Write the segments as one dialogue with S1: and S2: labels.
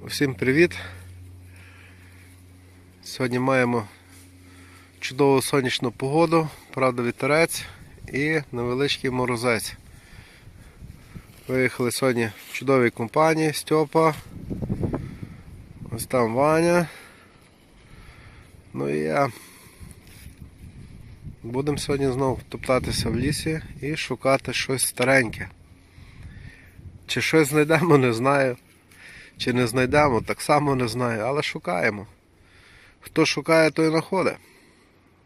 S1: Всім привіт! Сьогодні маємо чудову сонячну погоду, правда вітерець і невеличкий морозець. Виїхали сьогодні в чудовій компанії, Стьопа, ось там Ваня, ну і я. Будемо сьогодні знову топтатися в лісі і шукати щось стареньке. Чи щось знайдемо, не знаю. Чи не знайдемо, так само не знаю, але шукаємо. Хто шукає, той знаходить.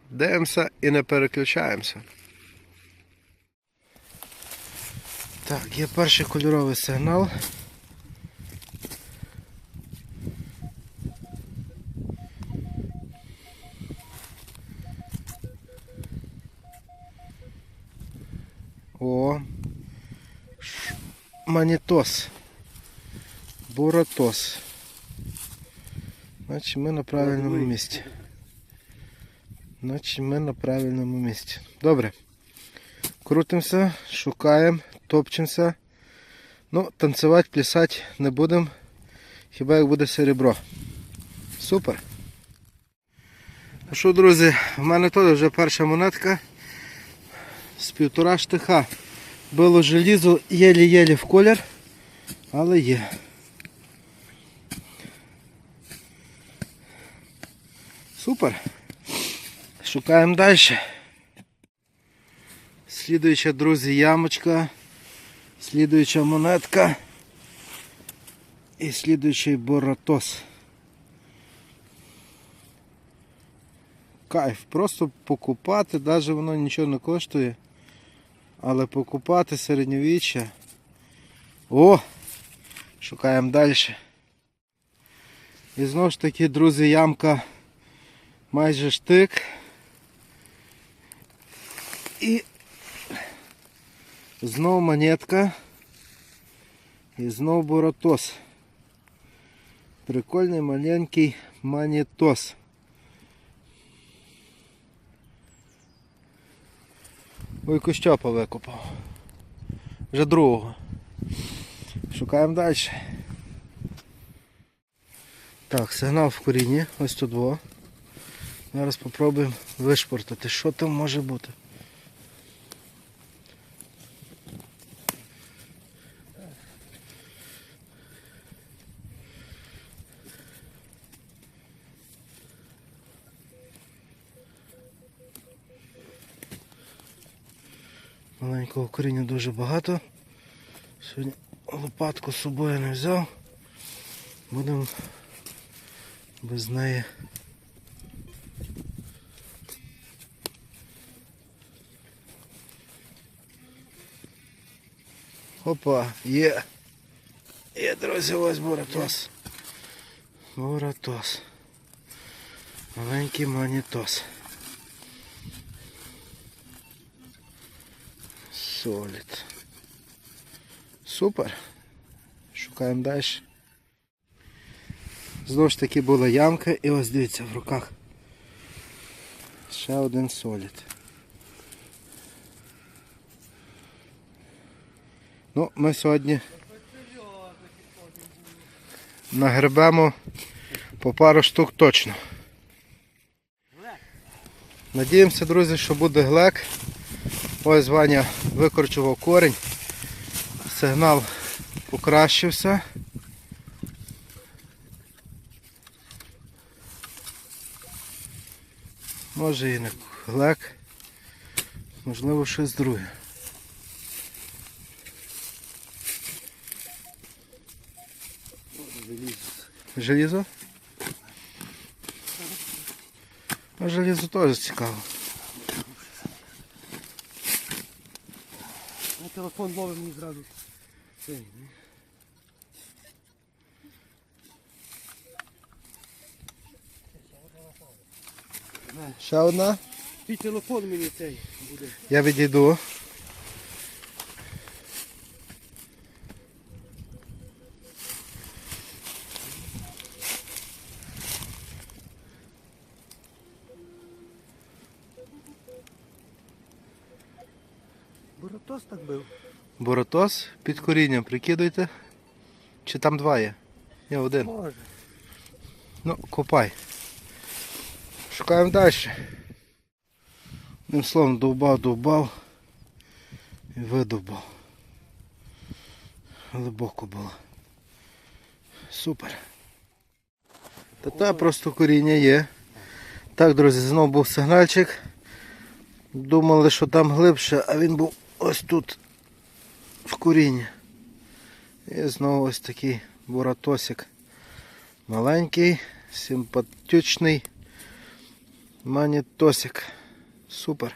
S1: Дивимося і не переключаємося. Так, є перший кольоровий сигнал. О, манітос. Буратос. Значить ми на правильному місці. Добре. Крутимося, шукаємо, топчемося. Ну, танцювати, плясати не будемо. Хіба як буде серебро. Супер. Ну що, друзі, в мене тут вже перша монетка. З 1,5 штиха. Було желізо єлі-єлі в колір, але є. Супер. Шукаємо далі. Слідуюча, друзі, ямочка. Слідуюча монетка. І слідуючий Буратос. Кайф. Просто покупати, навіть воно нічого не коштує. Але покупати середньовіччя. О! Шукаємо далі. І знову ж таки, друзі, ямка майже штик. І знову монетка. І знову Буратос. Прикольний маленький манітос. Ой, Костьопа викопав. Вже другого. Шукаємо далі. Так, сигнал в корінні. Ось тут два. Зараз спробуємо вишпортати. Що там може бути? Маленького коріння дуже багато. Сьогодні лопатку з собою не взяв. Будемо без неї. Опа, є. Є, друзі, ось Буратос. Буратос. Маленький манітос. Солід. Супер. Шукаємо далі. Знову ж таки була ямка і ось дивіться в руках. Ще один солід. Ну, ми сьогодні нагребемо по пару штук точно. Надіємося, друзі, що буде глек. Ось Ваня викорчував корінь. Сигнал покращився. Може і не глек. Можливо, щось друге. Желізо? А желізо теж цікаво.
S2: На телефон ловив мені зразу.
S1: Ще одна?
S2: Твій телефон мені цей буде.
S1: Я відійду.
S2: Буратос так бив.
S1: Буратос під корінням прикидуйте. Чи там два є? Є один.
S2: Може.
S1: Ну, копай. Шукаємо далі. Одним словом, довбав і видовбав. Глибоко було. Супер. Та просто коріння є. Так, друзі, знову був сигнальчик. Думали, що там глибше, а він був ось тут, в корінні. І знову ось такий буратосик. Маленький, симпатичний манітосик. Супер.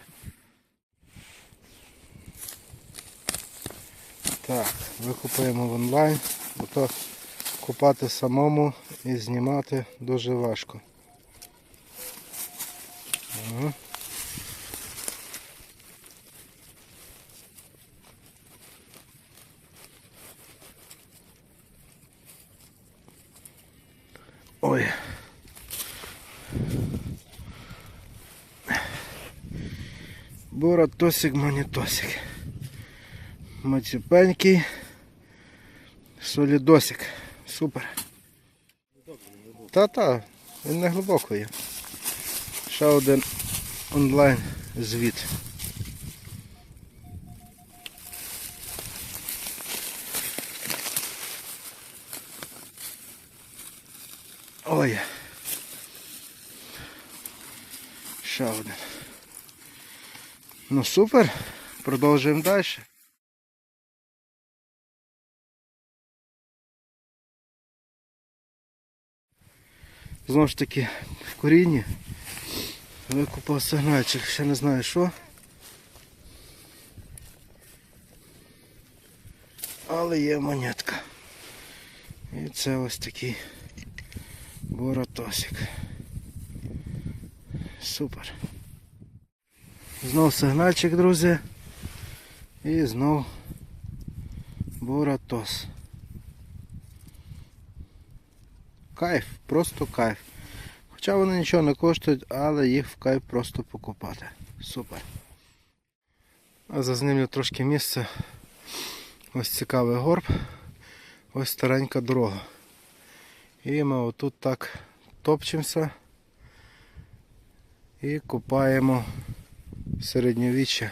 S1: Так, викупаємо в онлайн, бо то купати самому і знімати дуже важко. Ага. Ой. Буратосик, манітосик. Мацюпенький. Солідосик. Супер. Та-та, він не глибоко є. Ще один онлайн звіт. Ой. Ще один. Ну супер, продовжуємо далі. Знову ж таки в корінні викупав сигнальчик, ще не знаю що. Але є монетка. І це ось такий буратосик. Супер. Знов сигнальчик, друзі. І знов буратос. Кайф, просто кайф. Хоча вони нічого не коштують, але їх в кайф просто покупати. Супер. А зазнімлю трошки місце. Ось цікавий горб. Ось старенька дорога. І ми отут так топчемося і копаємо середньовіччя.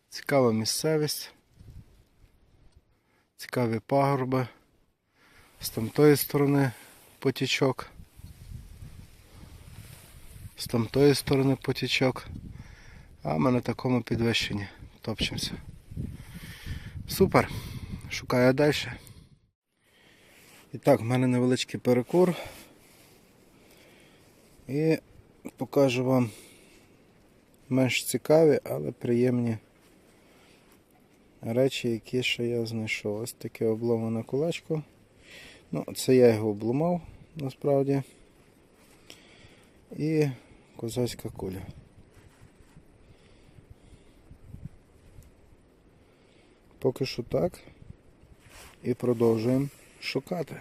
S1: Цікава місцевість. Цікаві пагорби. З тамтої сторони потічок. З тамтої сторони потічок. А ми на такому підвищенні топчемося. Супер. Шукаю далі. І так, в мене невеличкий перекур. І покажу вам менш цікаві, але приємні речі, які ще я знайшов. Ось таке обломане кулачко. Ну, це я його обломав, насправді. І козацька куля. Поки що так. І продовжуємо шукати.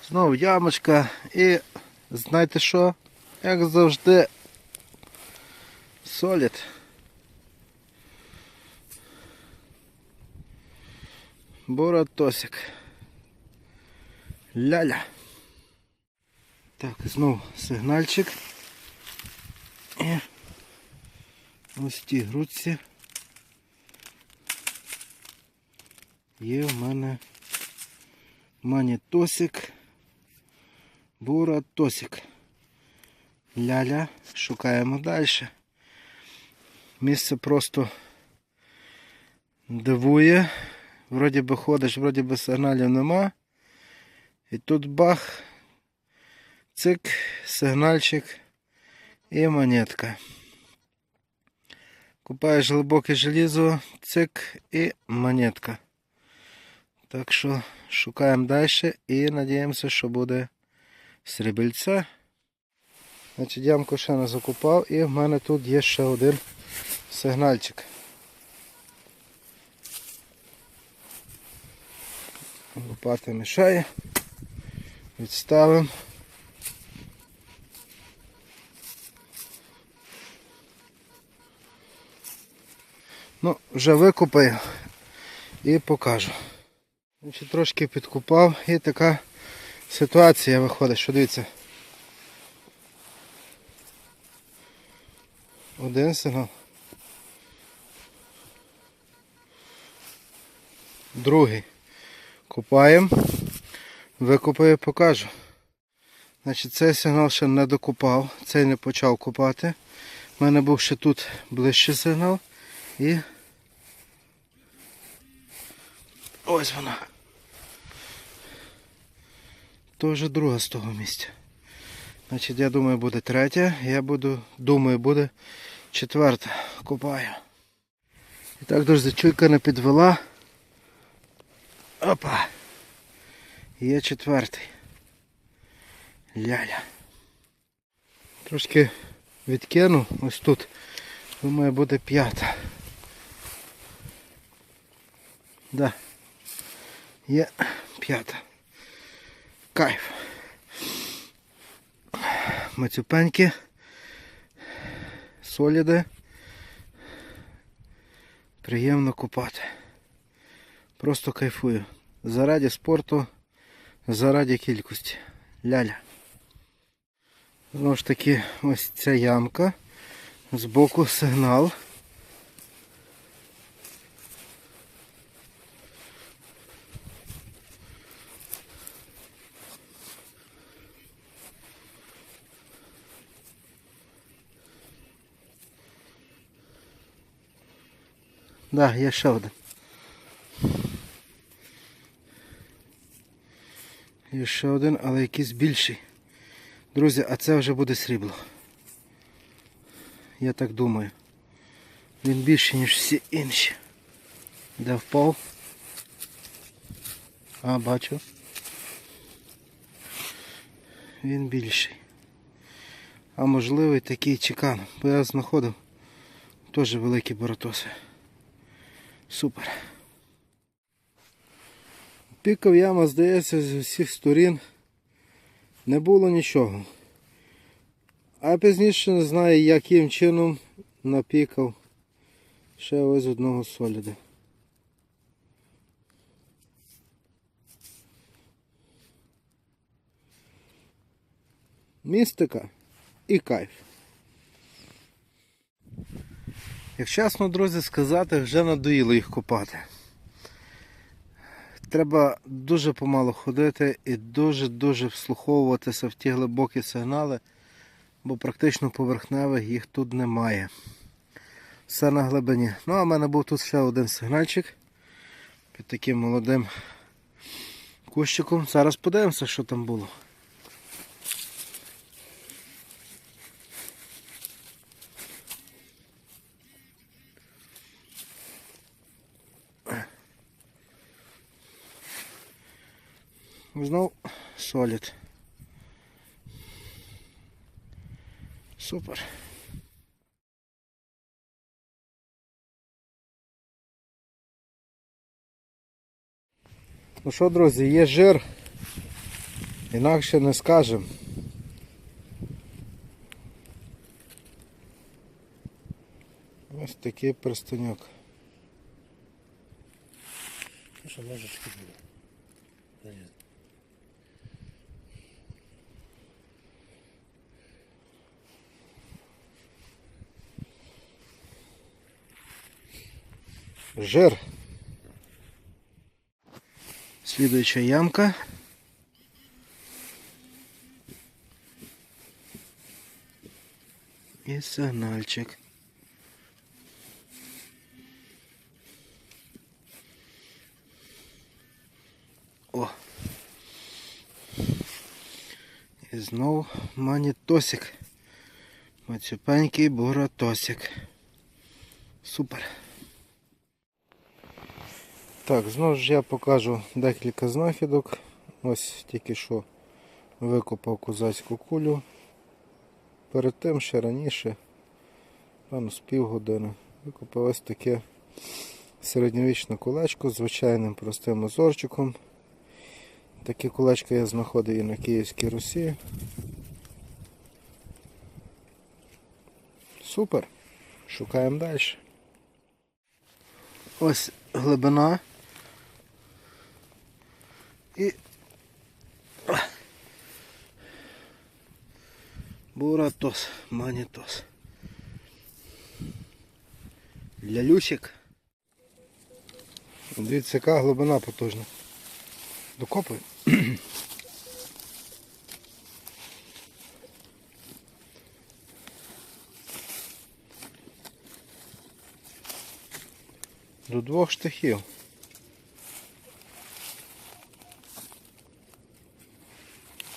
S1: Знову ямочка. І знаєте що? Як завжди, солід. Буратосик. Ляля. Так, знову сигнальчик. І ось ті грудці. Є в мене манітосик, буратосик. Ляля, шукаємо далі. Місце просто дивує. Вроді би ходиш, вроді би сигналів нема. І тут бах, цик, сигнальчик і монетка. Купаєш глибоке желізо, цик і монетка. Так що шукаємо далі і надіємося, що буде срібельце. Значить, ямку ще не закупав і в мене тут є ще один сигнальчик. Лопата мішає. Відставимо. Ну, вже викопаю і покажу. Значить, трошки підкупав і така ситуація виходить, що дивіться. Один сигнал. Другий. Купаємо. Викупаю, покажу. Значить, цей сигнал ще не докупав, цей не почав купати. У мене був ще тут ближче сигнал. І ось вона. То вже друга з того місця. Значить, я думаю, буде третя. Думаю, буде четверта. Купаю. І так, друзі, чуйка не підвела. Опа. Є четвертий. Ляля. Трошки відкину. Ось тут. Думаю, буде п'ята. Да. Є п'ята. Кайф. Мацюпеньки. Соліди. Приємно купати. Просто кайфую. Заради спорту, заради кількості. Ляля. Знову ж таки, ось ця ямка. Збоку сигнал. Да, є ще один. Є ще один, але якийсь більший. Друзі, а це вже буде срібло. Я так думаю. Він більший, ніж всі інші. Де впав? А, бачу. Він більший. А можливо і такий чекан. Бо я знаходив теж великі боротоси. Супер. Пікав яма, здається, з усіх сторін. Не було нічого. А пізніше не знаю, яким чином напікав ще ось одного соліда. Містика і кайф. Як чесно, друзі, сказати, вже надоїло їх копати. Треба дуже помало ходити і дуже-дуже вслуховуватися в ті глибокі сигнали, бо практично поверхневих їх тут немає. Все на глибині. Ну, а в мене був тут ще один сигнальчик під таким молодим кущиком. Зараз подивимося, що там було. Знов солід. Супер. Ну що, друзі, є жир, інакше не скажемо. Ось такий перстеньок.
S2: Ну що, ложечки буде.
S1: Жир. Слідуюча ямка. І сигнальчик. О! І знову манітосик. Мацюпенький буратосик. Супер. Так, знову ж я покажу декілька знахідок. Ось тільки що викопав козацьку кулю. Перед тим ще раніше, певно, з півгодини, викопав ось таке середньовічне кулечко з звичайним простим узорчиком. Такі кулечки я знаходив і на Київській Русі. Супер. Шукаємо далі. Ось глибина. І буратос, манітос. Лялюсик. Дивіться, яка глибина потужна. Докопуй. До 2 штахів.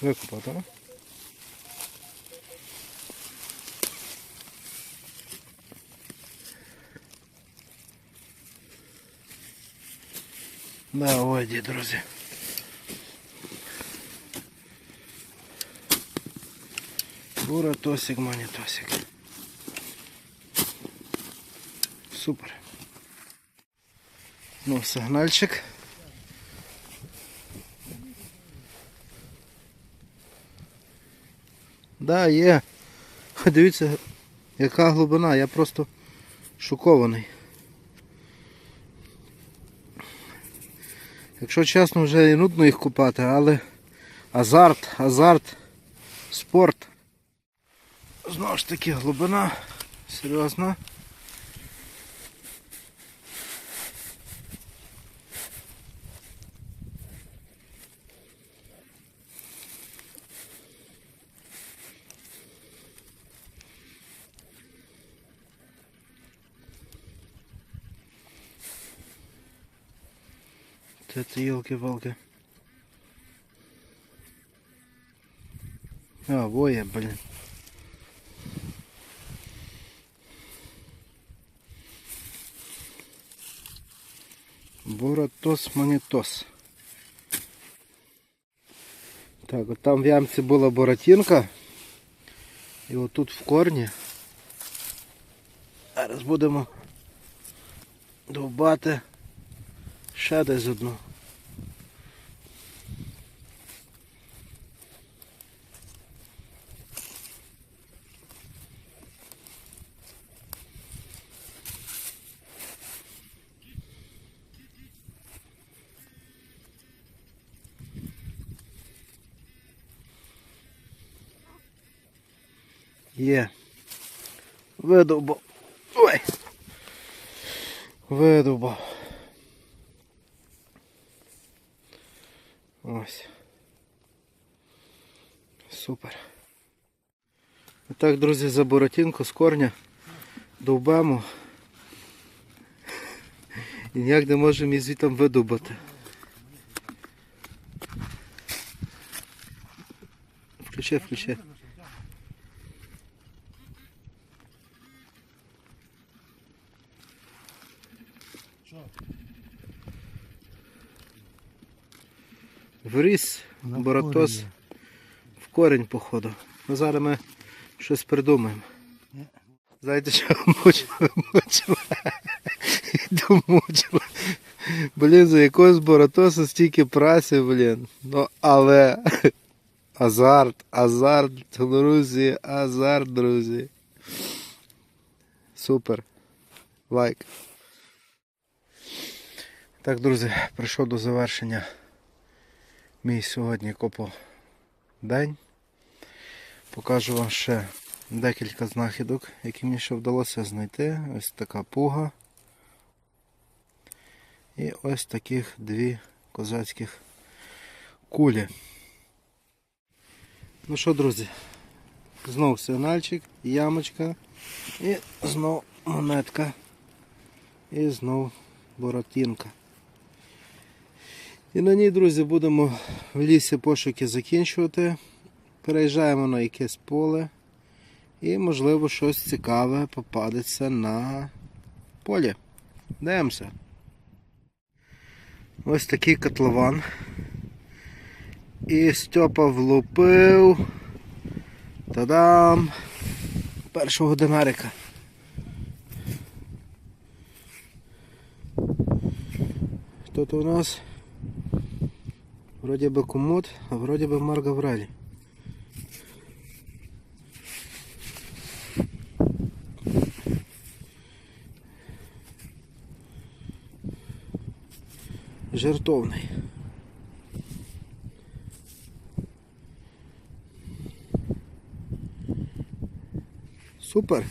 S1: Викопав, так? На воді, друзі. Буратосик, манітосик. Супер. Ну, сигнальчик. Да, є. Дивіться, яка глибина, я просто шокований. Якщо чесно, вже і нудно їх купати, але азарт, спорт. Знову ж таки глибина, серйозна. Это елки-палки. А, воя, блин. Буратос, манітос. Так, от там в ямці була буратинка. І отут в корні. Зараз будемо довбати ще десь одну. Є. Видовбав. Ой. Видовбав. Ось. Супер. І так, друзі, за буратинку з корня довбемо. І ніяк не можемо її звідти видобути. Включи. Вріс буратос в корінь, походу. Ну, зараз ми щось придумаємо. Знаєте, що домучила. Блін, за якогось буратоса стільки праці, блін. Ну, але азарт, друзі, азарт, друзі. Супер. Лайк. Так, друзі, прийшов до завершення мій сьогодні коподень. Покажу вам ще декілька знахідок, які мені ще вдалося знайти. Ось така пуга. І ось таких 2 козацьких кулі. Ну що, друзі, знов сигнальчик, ямочка, і знов монетка, і знов буратинка. І на ній, друзі, будемо в лісі пошуки закінчувати. Переїжджаємо на якесь поле і, можливо, щось цікаве попадеться на полі. Дивимося. Ось такий котлован. І Стьопа влупив. Та-дам! Першого динарика. Тут у нас вроді би комод, а вроді би Марк Аврелій. Жертовний. Супер.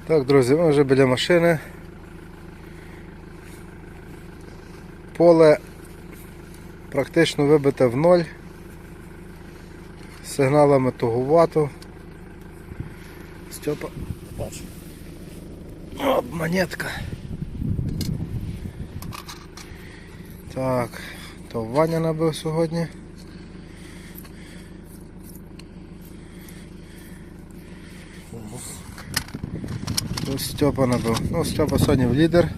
S1: Так, друзі, ми вже біля машини. Поле практично вибите в ноль. Сигналами тугувато. Стьопа.
S2: Бачу.
S1: Оп, монетка. Так, то Ваня набив сьогодні. Тут Стьопа набив. Ну, Стьопа сьогодні в лідер.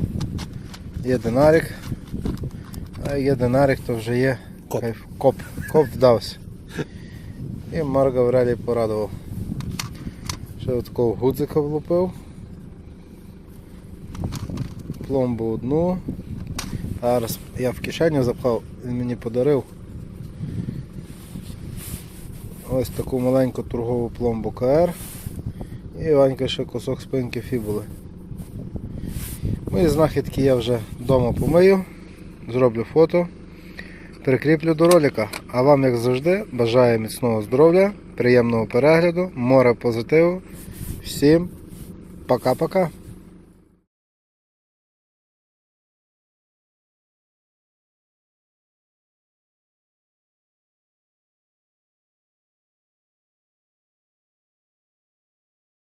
S1: Є динарик. А є динарик, то вже є
S2: Коп.
S1: кайф. Коп вдався. І Марк Аврелій порадував. Ще от такого гудзика влупив. Пломбу одну. Зараз я в кишеню запхав, він мені подарив. Ось таку маленьку торгову пломбу КР. І Ванька ще кусок спинки фібули. Мої знахідки я вже вдома помию, зроблю фото, прикріплю до ролика. А вам, як завжди, бажаю міцного здоров'я, приємного перегляду, море позитиву. Всім пока-пока.